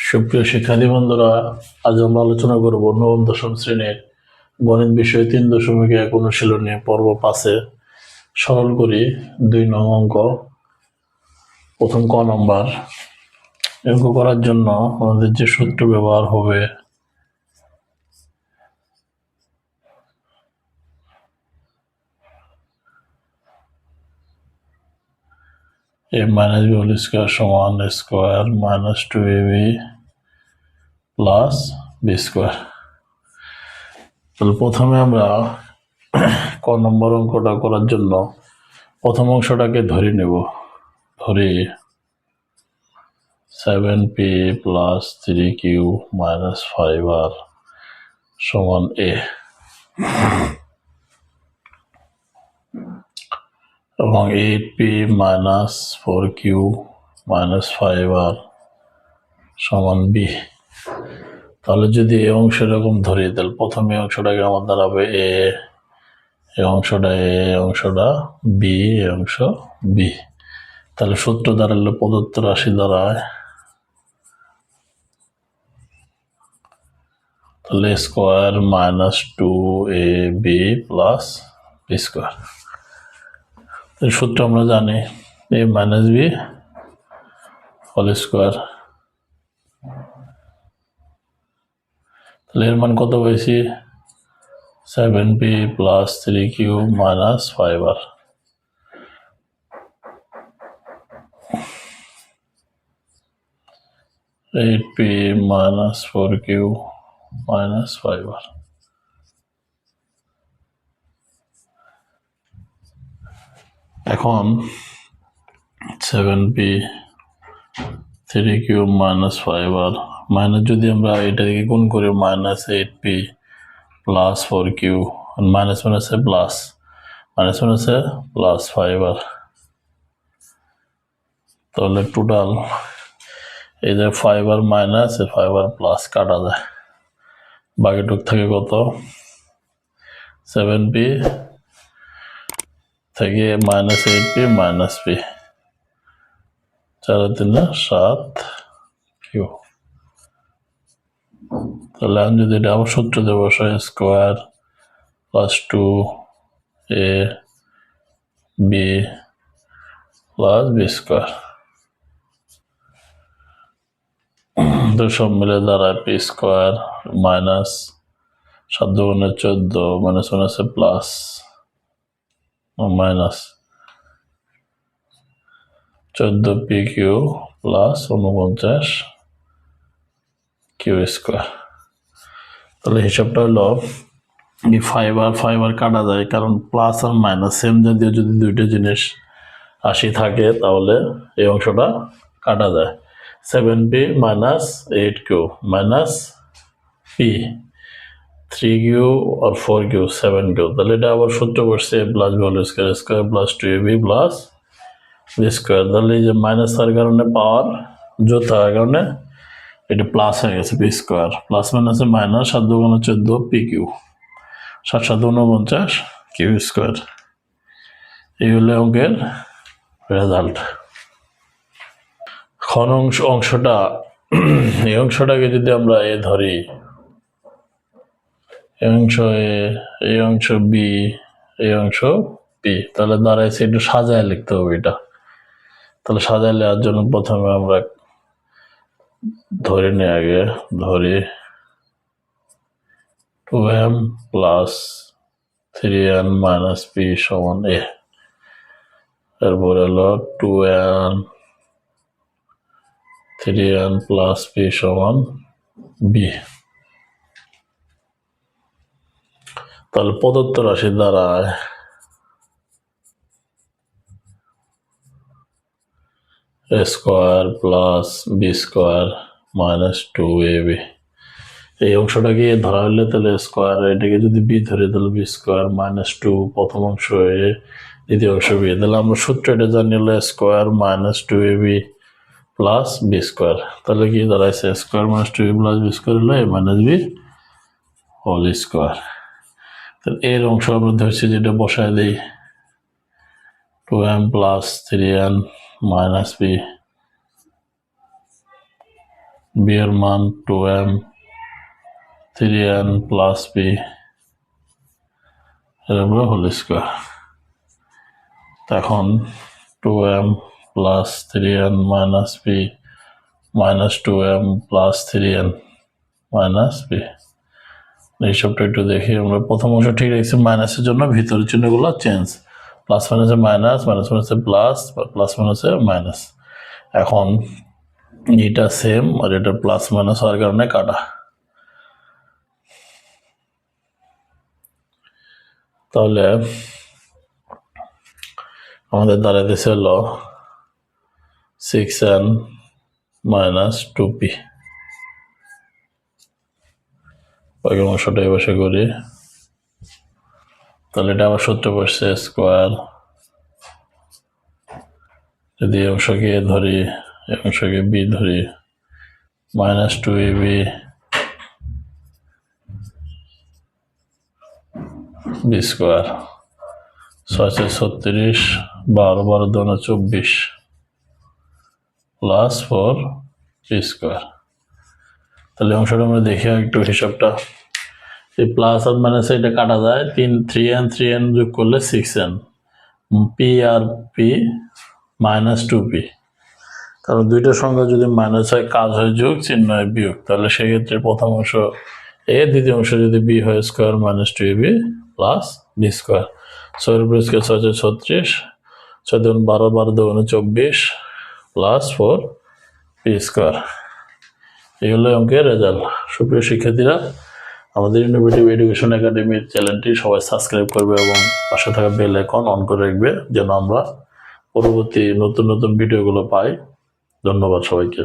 সুপ্রিয় শিক্ষার্থী বন্ধুরা, আজ আমরা আলোচনা করব নবম দশম শ্রেণীর গণিত বিষয় 3.1 অনুশীলনী পর্ব 5-এ সরল করি 2 নং অঙ্ক। প্রথম ক নম্বর অঙ্ক করার জন্য আমাদের যে সূত্র ব্যবহার হবে a minus b whole square সমান a square minus 2ab plus b square। তাহলে প্রথমে আমরা ক নম্বর অঙ্কটা করার জন্য প্রথম অংশটাকে ধরে নেব। ধরি 7p plus 3q minus 5r সমান a, এবং 8p minus 4q minus 5r সমান b। তাহলে যদি এই অংশ এরকম ধরি, তাহলে প্রথমে অংশটাকে আমার দাঁড়াবে a, এই অংশটা a, অংশটা b, এই অংশ b। তাহলে সূত্র দাঁড়ালে প্রদত্ত রাশি দাঁড়ায় তাহলে square minus 2ab plus b square. সূত্র আমরা জানি a minus b whole square. তাহলে এর মান কত পেয়েছি? 7p plus 3q minus 5r। Eight P minus 4q minus 5r। এখন 7p 3q minus 5r minus, যদি আমরা এটাকে গুণ করি minus 8p plus 4q, minus মাইনাসে প্লাস, মাইনাস মাইনাসে প্লাস 5r। তাহলে টোটাল এই যে 5r মাইনাস 5r প্লাস কাটা যায়, বাকিটুক থাকে কত? 7p থেকে minus 8p minus p, 4 3 7q। তাহলে আমি যদি এটা আবার সূত্র দেবো, square plus 2ab plus b square, তো সব মিলে দাঁড়ায় পি স্কোয়ার মাইনাস 7 দুগুণে 14 মাইনাস মাইনাসে plus minus 14pq plus 49q square. তাহলে হিসাবটা হলো এই 5r কাটা যায়, কারণ প্লাস আর মাইনাস সেম জাতীয় যদি দুইটা জিনিস রাশি থাকে তাহলে এই অংশটা কাটা যায়। 7p minus 8q minus p, 3q আর 4q 7q। তাহলে এটা আবার সূত্র করছে a plus b whole square, square plus 2ab plus b square. তাহলে এই যে মাইনাস থাকার কারণে পাওয়ার যোগ থাকার কারণে এটা প্লাস হয়ে গেছে b স্কোয়ার, প্লাস মাইনাসে মাইনাস, 7 দুগুণে 14 pq, 7 7 49q স্কোয়ার। এই হলো অঙ্কের রেজাল্ট। খন অংশটা, এই অংশটাকে যদি আমরা এ ধরি, এই অংশ এ, এই অংশ বি, এই অংশ বি, তাহলে দাঁড়াইছে একটু সাজায় লিখতে হবে এটা। তাহলে সাজায় নেওয়ার জন্য প্রথমে আমরা ধরে নিই, আগে ধরি 2m plus 3n minus p সমান a, এরপরে হলো 2n 3n প্লাস p সমান b। তাহলে প্রদত্ত রাশি দ্বারায় a square plus b square minus 2ab। এই অংশটাকে ধরা হলে তাহলে স্কোয়ার, এটাকে যদি b ধরে তাহলে b স্কোয়ার মাইনাস 2 প্রথম অংশ a, দ্বিতীয় অংশ b। তাহলে আমরা সূত্র এটা জানি হলো square minus 2ab plus b square. তাহলে কি দাঁড়াইছে? Square minus 2ab plus b square হলো a minus b whole square. তাহলে এর অংশ আমরা ধরছি, যেটা বসায় দিই 2m plus 3n minus b B এর মান 2m 3n প্লাস বি এর আমরা হোল স্কোয়ার। এখন 2m plus 3n minus B minus 2m plus 3n minus B. এইসবটা একটু দেখি আমরা। প্রথম অংশ ঠিক রেখেছি, মাইনাসের জন্য ভিতরের চিহ্নগুলো চেঞ্জ, প্লাস মাইনাসে মাইনাস, মাইনাস মাইনাসে প্লাস, প্লাস মাইনাসে মাইনাস। এখন এটা সেম আর এটা প্লাস মাইনাস হওয়ার কারণে কাটা। তাহলে আমাদের দাঁড়াইতেছে হলো 6n মাইনাস 2p। বাকি অংশটা এই বসে করি। তাহলে এটা আবার সূত্র বসছে স্কোয়ার, যদি এই অংশকে এ ধরি এই অংশকে বি ধরি, minus 2ab B square, 636 12 12 2 24 plus 4 B square. তাহলে অংশটা আমরা দেখি একটু হিসাবটা। এই প্লাস আর মাইনাসে এটা কাটা যায়, 3n যোগ করলে 6n, P R P minus 2p, কারণ দুইটার সংখ্যা যদি মাইনাস হয় কাজ হয় যোগ, চিহ্ন হয় বিয়োগ। তাহলে সেক্ষেত্রে প্রথম অংশ এ, দ্বিতীয় অংশ যদি বি হয় square minus 2ab plus B square. 6 উপর স্কোয়ার 636, 6 2 12 12 2 24 প্লাস 4 বি স্কোয়ার। এই হলো অঙ্কের রেজাল্ট। সুপ্রিয় শিক্ষার্থীরা, আমাদের ইনোভেটিভ এডুকেশন একাডেমির চ্যানেলটি সবাই সাবস্ক্রাইব করবে এবং পাশে থাকা বেল আইকন অন করে রাখবে, যেন আমরা পরবর্তী নতুন নতুন ভিডিওগুলো পাই। ধন্যবাদ সবাইকে।